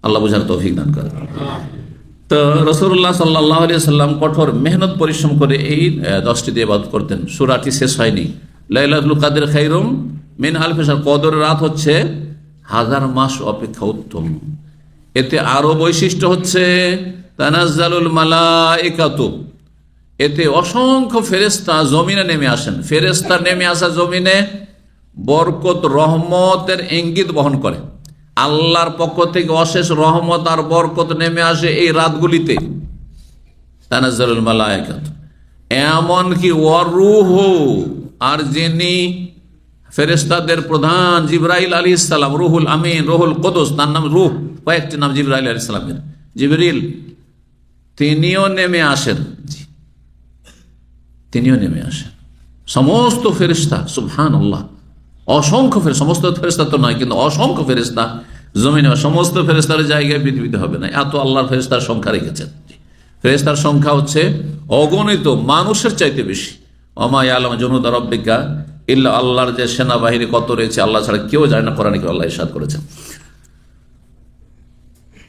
[SPEAKER 1] আল্লাহ বুঝার তৌফিক দান করেন। তো রাসূলুল্লাহ সাল্লাল্লাহু আলাইহি ওয়াসাল্লাম কঠোর মেহনত পরিশ্রম করে এই 10টি দিয়ে ইবাদত করতেন। সূরাটি শেষ হয়নি। লাইলাতুল কদর খায়রুম মিন আলফি শাহর, কদরের রাত হচ্ছে 1000 মাস অপেক্ষা উত্তম। এতে আরো বৈশিষ্ট্য হচ্ছে তানাজ্জালুল মালাইকাতু, এতে অসংখ্য ফেরেশতা জমিনে নেমে আসেন। ফেরেশতা নেমে আসা জমিনে বরকত, রহমতের ইঙ্গিত বহন করে। আল্লাহর পক্ষ থেকে অশেষ রহমত আর বরকত নেমে আসে এই রাতগুলিতে। তানাজ্জালুল মালাইকাতু, এমনকি ওয়ারূহু, আর যিনি ফেরেশতাদের প্রধান জিবরাইল আলাইহিস সালাম, রুহুল আমিন, রুহুল কুদুস, তার নাম রূহ, কয়েকটি নাম জিবরাইল আলাইহিস সালামের। জিবরিল তিনিও নেমে আসেন, তিনিও নেমে আসেন। সমস্ত ফেরেশতা, সুবহানাল্লাহ, অসংখ্য ফেরেশতা, সমস্ত ফেরেশতা তো নয়, কিন্তু অসংখ্য ফেরেশতা জমিনে, সমস্ত ফেরেশতার জায়গায় পৃথিবীতে হবে না, এত আল্লাহর ফেরেশতার সংখ্যা রেখেছেন। ফেরেশতার সংখ্যা হচ্ছে অগণিত, মানুষের চাইতে বেশি। ওমা ইয়ালামু জুনুদা রাব্বিকা ইল্লা, আল্লাহর যে সেনাবাহিনী কত রয়েছে আল্লাহ ছাড়া কেউ জানে না, কোরআনে কেউ আল্লাহ ইরশাদ করেছেন।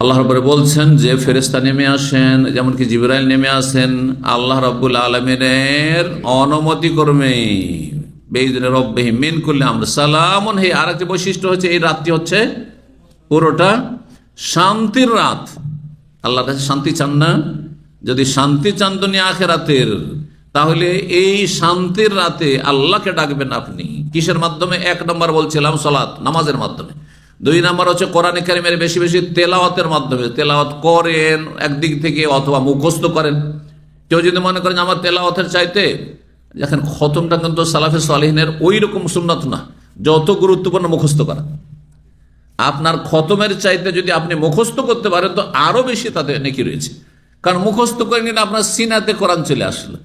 [SPEAKER 1] আল্লাহ রাব্বুল বলছেন যে ফেরেশতা নেমে আসেন, যেমন কি জিবরাইল নেমে আসেন আল্লাহ রাব্বুল আলামিনের অনুমতি ক্রমে, বেইযনি রাব্বিহিম মিন কুল্লি আমর সালামুন। হে আরেকটি বৈশিষ্ট্য হচ্ছে এই রাতটি হচ্ছে পুরোটা শান্তির রাত। আল্লাহর কাছে শান্তি চান না? যদি শান্তি চান দুনিয়া আখিরাতের, তাহলে এই শান্তির রাতে আল্লাহকে ডাকবেন আপনি। কিসের মাধ্যমে? এক নম্বর বলছিলাম সালাত, নামাজের মাধ্যমে। দুই নম্বর হচ্ছে কোরআন কারীমের বেশি বেশি তেলাওয়াতের মাধ্যমে। তেলাওয়াত করেন একদিক থেকে, অথবা মুখস্থ করেন। কেউ যদি মনে করেন আমার তেলাওয়াতের চাইতে, দেখেন খতমটা কিন্তু সালাফে সালেহিনের ওই রকম সুন্নত না, যত গুরুত্বপূর্ণ মুখস্থ করা। আপনার খতমের চাইতে যদি আপনি মুখস্থ করতে পারেন তো আরো বেশি তাতে নেকি রয়েছে, কারণ মুখস্থ করে নিলে আপনার সিনাতে কোরআন চলে আসলো।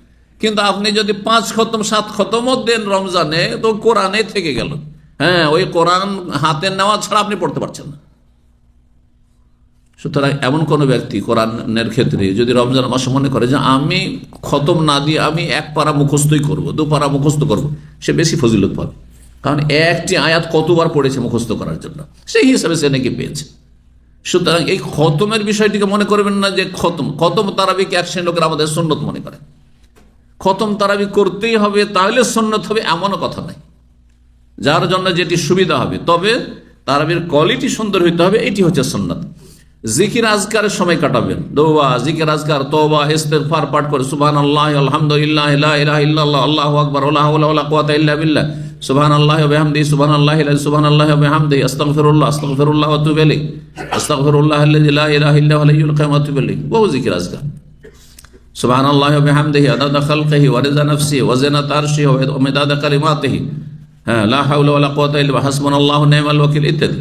[SPEAKER 1] কিন্তু আপনি যদি 5 খতম 7 খতমও দেন রমজানে, তো কোরআনে থেকে গেল। হ্যাঁ, ওই কোরআন হাতে নেওয়া ছাড়া আপনি পড়তে পারছেন না। সুতরাং এমন কোনো ব্যক্তি কোরআনের ক্ষেত্রে যদি রমজান মাসে মনে করে যে আমি খতম না দিয়ে আমি 1 পারা মুখস্থই করব, 2 পারা মুখস্থ করব, সে বেশি ফজিলত পাবে। কারণ একটি আয়াত কতবার পড়েছে মুখস্থ করার জন্য, সেই হিসাবে সে নাকি পেয়েছে। সুতরাং এই খতমের বিষয়টিকে মনে করবেন না যে খতম তারাবিকে এক শ্রেণীর লোকের আমাদের সুন্নত মনে করে। খতম তারাবি করতেই হবে তাহলে সুন্নত হবে এমনও কথা নাই। যার জন্য যেটি সুবিধা হবে, তবে তারাবির কোয়ালিটি সুন্দর হইতে হবে, এটি হচ্ছে সুন্নাত। জিকির আজকারের সময় কাটাবেন, দোয়া, জিকির আজকার, তওবা, ইস্তেগফার পাঠ করে সুবহানাল্লাহ, আলহামদুলিল্লাহ, লা ইলাহা ইল্লাল্লাহ, আল্লাহু আকবার, লা হাওলা ওয়ালা কুওয়াতা ইল্লা বিল্লাহ, সুবহানাল্লাহি ওয়া বিহামদিহি, সুবহানাল্লাহি সুবহানাল্লাহি ওয়া বিহামদিহি, আস্তাগফিরুল্লাহ, আস্তাগফিরুল্লাহ ওয়া আতুবু ইলাইহি, আস্তাগফিরুল্লাহ আল্লাযী লা ইলাহা ইল্লা হুয়াল হাইয়ুল কাইয়্যুম ওয়া আতুবু ইলাইহি। বহু জিকির আজকার। সুবহানাল্লাহি ওয়া বিহামদিহি আদাদা খালকিহি ওয়া রিজা নাফসিহি ওয়া জিনাতা আরশিহি ওয়া মিদাদা কালিমাতিহি, হ্যাঁ, লা হাওলা ওয়ালা কুওয়াতা ইল্লা বিল্লাহ, হাসবুনাল্লাহু ওয়া নি'মাল ওয়াকিল ইত্যাদি।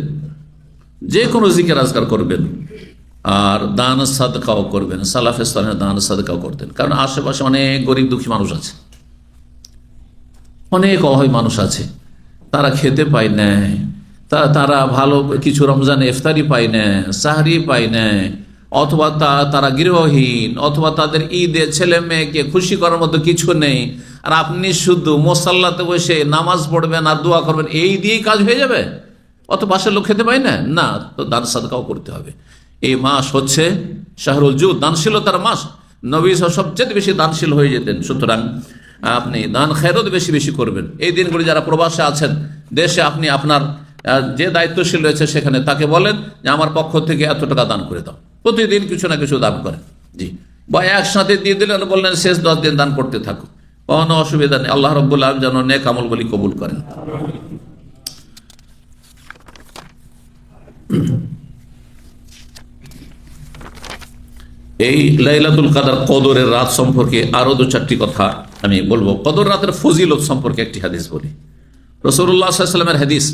[SPEAKER 1] যে কোনো জিকির আজকার করবেন, আর দান সাদকাও করবেন। সালাফে সালেহ দান সাদকাও করতেন, কারণ আশেপাশে অনেক গরিব দুঃখী মানুষ আছে, অনেক অভাবী মানুষ আছে, তারা খেতে পায় না, তারা ভালো কিছু রমজানে ইফতারি পায় না, সাহরি পায় না, অথবা তারা গৃহহীন, অথবা তাদের ঈদে ছেলে মেয়েকে খুশি করার মতো কিছু নেই, আর আপনি শুধু মুসাল্লাতে বসে নামাজ পড়বেন আর দোয়া করবেন, এই দিয়েই কাজ হয়ে যাবে? অত পাশের লোক খেতে পায় না, না, তো দান সাদকাও করতে হবে। এই মাস হচ্ছে শাহরুল জুদ, দানশীলতার মাস। নবী সবচেয়ে বেশি দানশীল হয়ে যেতেন। সুতরাং আপনি দান খেরত বেশি বেশি করবেন। এই দিনগুলি যারা প্রবাসে আছেন, দেশে আপনি আপনার যে দায়িত্বশীল রয়েছে সেখানে তাকে বলেন যে আমার পক্ষ থেকে এত টাকা দান করে দাও, প্রতিদিন কিছু না কিছু দান করেন, জি, বা একসাথে দিয়ে দিলেন, বললেন শেষ 10 দিন দান করতে থাকো, কোনো অসুবিধা নেই। আল্লাহ রাব্বুল আলামিন যেন নেক আমলগুলি কবুল করেন। এই লাইলাতুল কদর, কদরের রাত সম্পর্কে আরো 2-4টি কথা আমি বলবো। কদর রাতের ফজিলত সম্পর্কে একটি হাদিস বলি। রাসূলুল্লাহ সাল্লাল্লাহু আলাইহি ওয়াসাল্লামের হাদিস,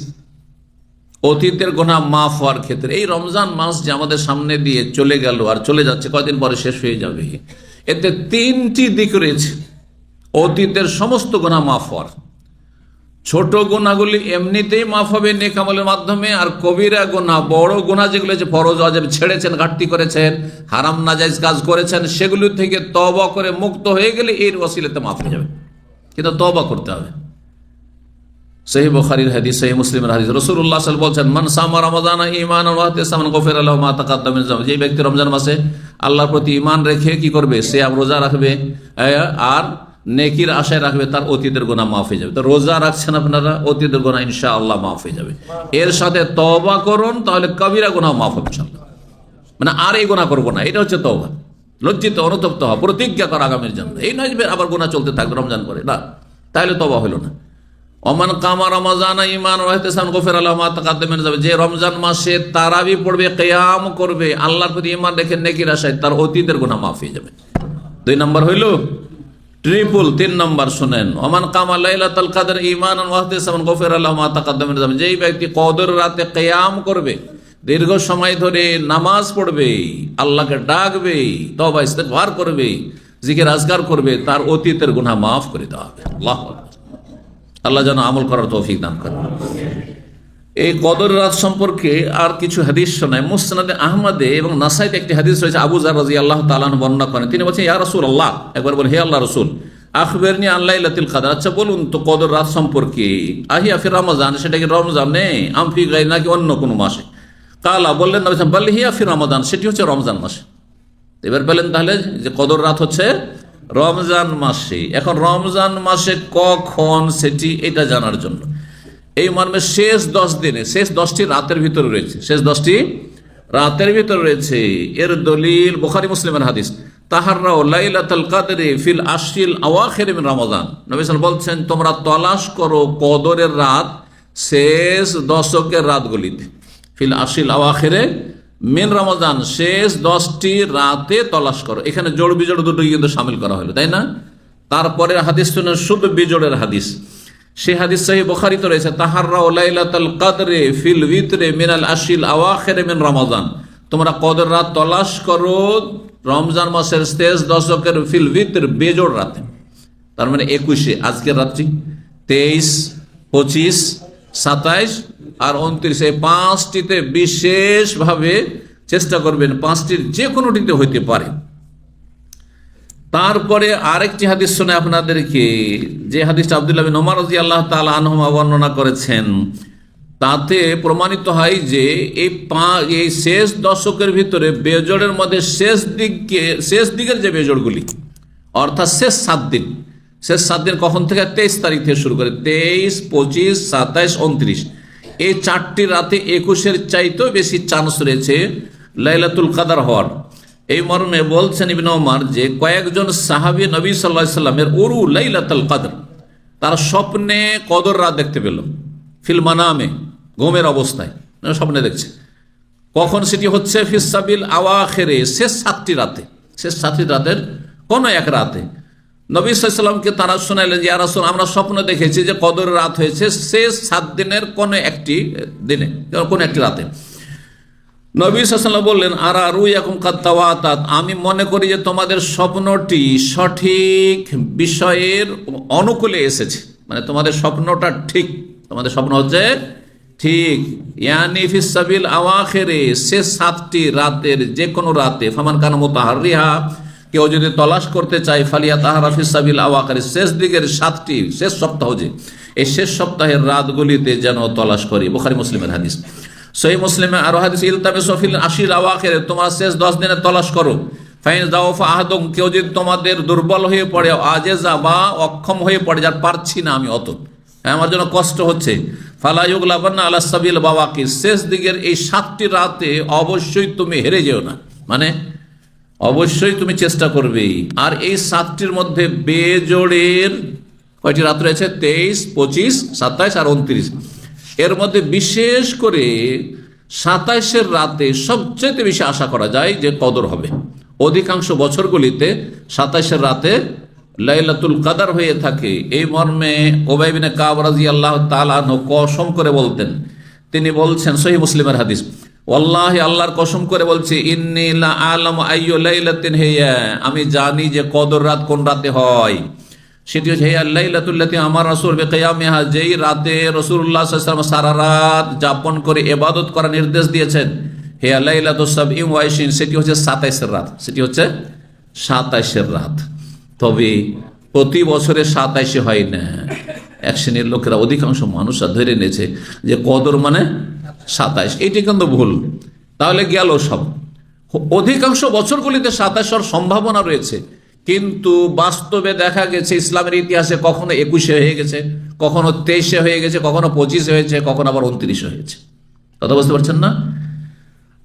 [SPEAKER 1] অতীতের গুনাহ মাফ হওয়ার ক্ষেত্রে এই রমজান মাস যে আমাদের সামনে দিয়ে চলে গেল আর চলে যাচ্ছে, কয়দিন পরে শেষ হয়ে যাবে, এতে 3টি দিক রয়েছে অতীতের সমস্ত গুনাহ মাফ হওয়ার। ছোট গুনাহগুলি এমনিতেই মাফ হবে নেক আমলের মাধ্যমে, আর কবিরা গুনাহ, বড় গুনাহ যেগুলো আছে ফরজ ওয়াজিব ছেড়েছেন, ঘাটতি করেছেন, হারাম নাজায়েজ কাজ করেছেন, সেগুলি থেকে তওবা করে মুক্ত হয়ে গেলে এর ওসিলাতে মাফ হয়ে যাবে, কিন্তু তওবা করতে হবে। সহিহ বুখারীর হাদিস, সহিহ মুসলিমের হাদিস, রাসূলুল্লাহ সাল্লাল্লাহু আলাইহি ওয়াসাল্লাম বলছেন, মান সামা রমাদানা ঈমানান ওয়া ইহতিসাবান গুফিরা লাহু মা তাকাদ্দামা মিন যামবি। যে ব্যক্তি রমজান মাসে আল্লাহর প্রতি ঈমান রেখে কি করবে, সিয়াম রোজা রাখবে আর নেকির আশায় রাখবে, তার অতীতের গুনাহ মাফ হয়ে যাবে। তো রোজা রাখছেন আপনারা, অতীতের গুনাহ ইনশাআল্লাহ মাফ হয়ে যাবে। এর সাথে তওবা করুন, তাহলে কবিরা গুনাহ মাফ হবে ইনশাআল্লাহ। মানে আর এই গুনাহ করব না, এটা হচ্ছে তওবা। লজ্জিত অনুতপ্ত হওয়া, প্রতিজ্ঞা করা আগামীর জন্য। এই নয় যে আবার গুনাহ চলতে থাকবে রমজান করে, না, তাহলে তওবা হলো না। ওমান কামা রমাজানা ঈমান ওয়া ইহতিসাবান গুফিরা লাহু মা তাকাদ্দামা মিন যামবি। যে রমজান মাসে তারাবি পড়বে, কিয়াম করবে, আল্লাহর প্রতি ঈমান রেখে নেকির আশায়, তার অতীতের গুনাহ মাফ হয়ে যাবে। 2 নম্বর হইল ট্রিপল 3 নম্বর শুনেন, ওমান কামা লাইলাতুল কদর ঈমানান ওয়া ইহতিসাবান গফিরা লাহু মা তাকাদ্দামা মিন যামবি। যেই ব্যক্তি কদর রাতে কিয়াম করবে, দীর্ঘ সময় ধরে নামাজ পড়বে, আল্লাহকে ডাকবে, তওবা ইস্তিগফার করবে, জিকির আজকার করবে, তার অতীতের গুনাহ মাফ করে দেওয়া হবে। আল্লাহু আকবার। আল্লাহ যেন আমল করার তৌফিক দান করেন। এই কদর রাত সম্পর্কে আর কিছু হাদিস শোনায়। মুসনাদে আহমদে এবং নাসাইতে একটি হাদিস রয়েছে, আবু যার রাদিয়াল্লাহু তাআলা আনহু বর্ণনা করেন। তিনি বলছেন, ইয়া রাসূলুল্লাহ, একবার বলেন, হে আল্লাহর রাসূল, আখবিরনি আন লাইলাতুল কদর, আচ্ছা বলুন তো কদর রাত সম্পর্কে। আহিয়া ফি রমজান, সেটা কি রমজানে, আম ফি গায়রি, নাকি অন্য কোনো মাসে? কালা, বললেন নবী সাল্লাল্লাহু আলাইহি ওয়াসাল্লাম, বাল হিয়া ফি রমাদান, সেটি হচ্ছে রমজান মাসে। এবার বলেন তাহলে যে কদর রাত হচ্ছে রমজান মাসে। এখন রমজান মাসে কখন সেটি এটা জানার জন্য এই মর্মে শেষ 10 দিনে, শেষ 10টি রাতের ভিতরে রয়েছে, শেষ 10টি রাতের ভিতরে রয়েছে। এর দলিল বুখারী মুসলিমের হাদিস, তাহাররাও লাইলাতুল কদরি ফিল আশরিল আওয়াখির মিন রমাদান। নবী সাল্লাল্লাহু আলাইহি ওয়াসাল্লাম বলছেন, তোমরা তলাশ করো কদরের রাত শেষ দশকের রাতগুলিতে। ফিল আশরিল আওয়াখিরে মিন রমাদান, শেষ 10টি রাতে তলাশ করো। এখানে জোড় বিজোড় দুটো কিন্তু শামিল করা হলো, তাই না? তারপরে হাদিস শুনে শুধু বিজোড়ের হাদিস, সেই হাদিস সহিহ বুখারীতে রয়েছে, তাহাররাও লাইলাতুল কদরি ফিল উইতরি মিনাল আশরিল আওয়াখির মিন রমাদান। তোমরা কদর রাত তলাশ করো রমজান মাসের শেষ দশকের ফিল উইতর, বেজোড় রাতে। তার মানে 21-এ, আজকের রাত্রি, 23, 25, 27 আর 29, এই 5টিতে বিশেষভাবে চেষ্টা করবেন, 5টির যে কোনোটিতে হইতে পারে। তারপরে আরেকটি হাদিস শুনে আপনাদেরকে, যে হাদিসটা আব্দুল্লাহ বিন ওমর রাদিয়াল্লাহু তাআলা আনহুমা বর্ণনা করেছেন, তাতে প্রমাণিত হয় যে এই শেষ দশকের ভিতরে বেজোড়ের মধ্যে শেষ দিকের যে বেজোড়গুলি, অর্থাৎ শেষ 7 দিন, শেষ 7 দিন কখন থেকে? 23 তারিখ থেকে শুরু করে 23, 25, 27, 29, এই 4টি রাতে 21-এর চাইতেও বেশি চান্স রয়েছে লাইলাতুল কদর হওয়ার। এই মর্মে বলছেন ইবনে ওমর যে কয়েকজন সাহাবী নবী সাল্লাল্লাহু আলাইহি ওয়াসাল্লামের উরু লাইলাতুল কদর, তার স্বপ্নে কদর রাত দেখতে পেল, ফিল মানামে, ঘুমের অবস্থায় স্বপ্নে দেখছে। কখন সেটি হচ্ছে? ফিস সাবিল আওয়াখিরে, শেষ 7টি রাতে, শেষ 7টি রাতের কোনো এক রাতে। নবী সাল্লাল্লাহু আলাইহি ওয়াসাল্লামকে তারা শোনাইলেন যে, ইয়া রাসূল, আমরা স্বপ্ন দেখেছি যে কদর রাত হয়েছে শেষ 7 দিনের কোনো একটি দিনে, কোনো একটি রাতে। নবী সাল্লাল্লাহু আলাইহি ওয়াসাল্লাম বললেন, আরা রুয়াকুম কাদ তাওয়াতাত, আমি মনে করি যে তোমাদের স্বপ্নটি সঠিক বিষয়ের অনুকূলে এসেছে, মানে তোমাদের স্বপ্নটা ঠিক, তোমাদের স্বপ্ন হচ্ছে ঠিক। ইয়ানি ফিস সাবিল আওয়াখিরে, শেষ 7টি রাতের যে কোনো রাতে। ফামান কানা মুতাহাররিহা, কেউ যদি তলাশ করতে চায়, ফালিয়া তাহারা ফিস সাবিল আওয়াখিরে, শেষ দিকের 7টি, শেষ সপ্তাহ যে, এই শেষ সপ্তাহের রাতগুলিতে যেন তলাশ করি। বুখারী মুসলিমের হাদিস। সহিহ মুসলিমে আরো হাদিস, ইলতামিসু ফিল আশরিল আওয়াখির, তোমরা শেষ 10 দিনে তলাশ করো। ফাইন যাওফা আহাদুম, কেউ যদি তোমাদের দুর্বল হয়ে পড়ে, আজেজা বা অক্ষম হয়ে পড়ে, যার পারছি না আমি অত, আমার জন্য কষ্ট হচ্ছে, ফালা ইউগলাবান্না আলা সাবিল বাওয়াকি, শেষ দিকের এই 7টি রাতে অবশ্যই তুমি হেরে যেও না, মানে অবশ্যই তুমি চেষ্টা করবে। আর এই 7টির মধ্যে বেজোড়ের কয়টি রাত রয়েছে? 23, 25, 27 আর 29। এর মধ্যে বিশেষ করে 27-এর রাতে সবচেয়ে বেশি আশা করা যায় যে কদর হবে। অধিকাংশ বছরগুলিতে 27-এর রাতে লাইলাতুল কদর হয়ে থাকে। এই মর্মে উবাই বিন কাব রাদিয়াল্লাহু তাআলা আনহু কসম করে বলতেন, তিনি বলছেন, সহিহ মুসলিমের হাদিস, ওয়াল্লাহি, আল্লাহর কসম করে বলছি, ইন্নী লা আলামু আইয়ু লাইলাতিন হিয়া, আমি জানি যে কদর রাত কোন রাতে হয়। সেটি হচ্ছে হিয়া লাইলাতুল্লাতি আমার রাসূল বিকিয়ামিহা, যেই রাতে রাসূলুল্লাহ সাল্লাল্লাহু আলাইহি ওয়াসাল্লাম সারা রাত যাপন করে ইবাদত করার নির্দেশ দিয়েছেন। হিয়া লাইলাতুস সাবঈ ওয়া ইশরিন, সেটি হচ্ছে 27-এর রাত, সেটি হচ্ছে 27-এর রাত। তবে প্রতি বছরে 27-এ হয় না। এক শ্রেণীর লোকেরা, অধিকাংশ মানুষরা ধরে নিয়েছে যে কদর মানে 27, এটি কিন্তু ভুল। তাহলে গেল সব। অধিকাংশ বছরগুলিতে 27 হওয়ার সম্ভাবনা রয়েছে, কিন্তু বাস্তবে দেখা গেছে ইসলামের ইতিহাসে কখনো 21-এ হয়ে গেছে, কখনো 23-এ হয়ে গেছে, কখনো 25-এ হয়েছে, কখনো আবার 29-এ হয়েছে। কথা বুঝতে পারছেন না?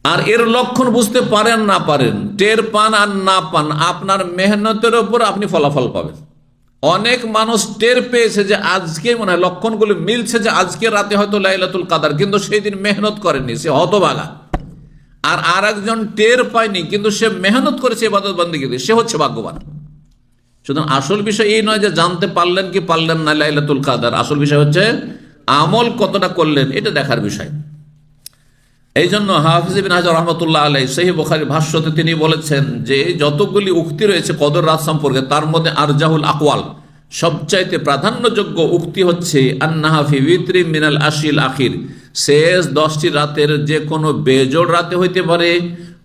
[SPEAKER 1] আর এর লক্ষণ বুঝতে পারেন না পারেন, টের পান আর না পান, আপনার মেহনতের উপর আপনি ফলাফল পাবেন। অনেক মানুষ টের পেয়েছে যে আজকে মনে হয় লক্ষণগুলো মিলছে যে আজকে রাতে হয়তো লাইলাতুল কদর, কিন্তু সেই দিন মেহনত করেনি, সে হতভাগা। আর একজন টের পায়নি, কিন্তু সে মেহনত করেছে ইবাদত বন্দেগীতে, সে হচ্ছে ভাগ্যবান। সুতরাং আসল বিষয় এই নয় যে জানতে পারলেন কি পারলেন না লাইলাতুল কদর, আসল বিষয় হচ্ছে আমল কতটা করলেন, এটা দেখার বিষয়। এই জন্য হাফিজ ইবনে হাজার রহমতুল্লাহ আলাইহি সহিহ বুখারীর ভাষ্যতে তিনি বলেছেন যে যতগুলি উক্তি রয়েছে কদর রাত সম্পর্কে, তার মধ্যে আরজাহুল আকওয়াল, সবচাইতে প্রাধান্যযোগ্য উক্তি হচ্ছে আন্নাহা ফি উইতরি মিনাল আশিল আখির, শেষ 10টি রাতের যে কোনো বেজোড় রাতে হইতে পারে।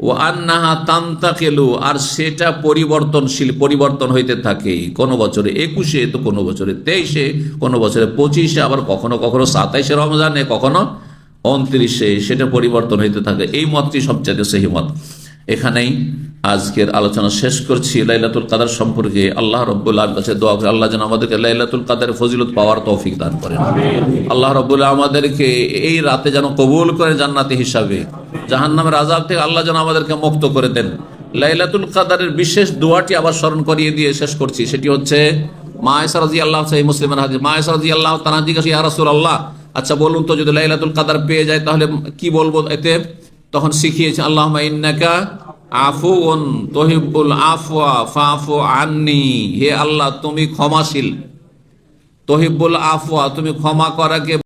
[SPEAKER 1] ও আন্নাহা তান্তাকিলু, আর সেটা পরিবর্তনশীল, পরিবর্তন হইতে থাকে, কোনো বছরে 21-এ, তো কোনো বছরে 23-এ, কোনো বছরে 25-এ, আবার কখনো কখনো 27-এ রমজানে, কখনো 29-এ, সেটা পরিবর্তন হইতে থাকে। এই মতটি সবচেয়ে সহি মত। এখানেই আজকের আলোচনা শেষ করছি লাইলাতুল কদর সম্পর্কে। আল্লাহ রাব্বুল আলামিনের কাছে দোয়া করি আল্লাহ যেন আমাদেরকে লাইলাতুল কদরের ফজিলত পাওয়ার তৌফিক দান করেন। আল্লাহ রাব্বুল আলামিন আমাদেরকে এই রাতে যেন কবুল করে জান্নাতি হিসাবে, জাহান্নামের আযাব থেকে আল্লাহ যেন আমাদেরকে মুক্ত করে দেন। লাইলাতুল কদরের বিশেষ দোয়াটি আবার স্মরণ করিয়ে দিয়ে শেষ করছি, সেটি হচ্ছে মা আয়েশা রাদিয়াল্লাহু তাআলা, মুসলিমের হাদিস, মা আয়েশা রাদিয়াল্লাহু তাআলা জিজ্ঞাসা, ইয়া রাসূলুল্লাহ, আচ্ছা বলুন তো যদি লাইলাতুল কদর পেয়ে যায় তাহলে কি বলবো এতে? তখন শিখিয়েছে আল্লাহুম্মা ইন্নাকা আফুউন তুহিব্বুল আফওয়া ফাফু আন্নি, হে আল্লাহ তুমি ক্ষমাশীল, তুহিব্বুল আফওয়া তুমি ক্ষমা করাকে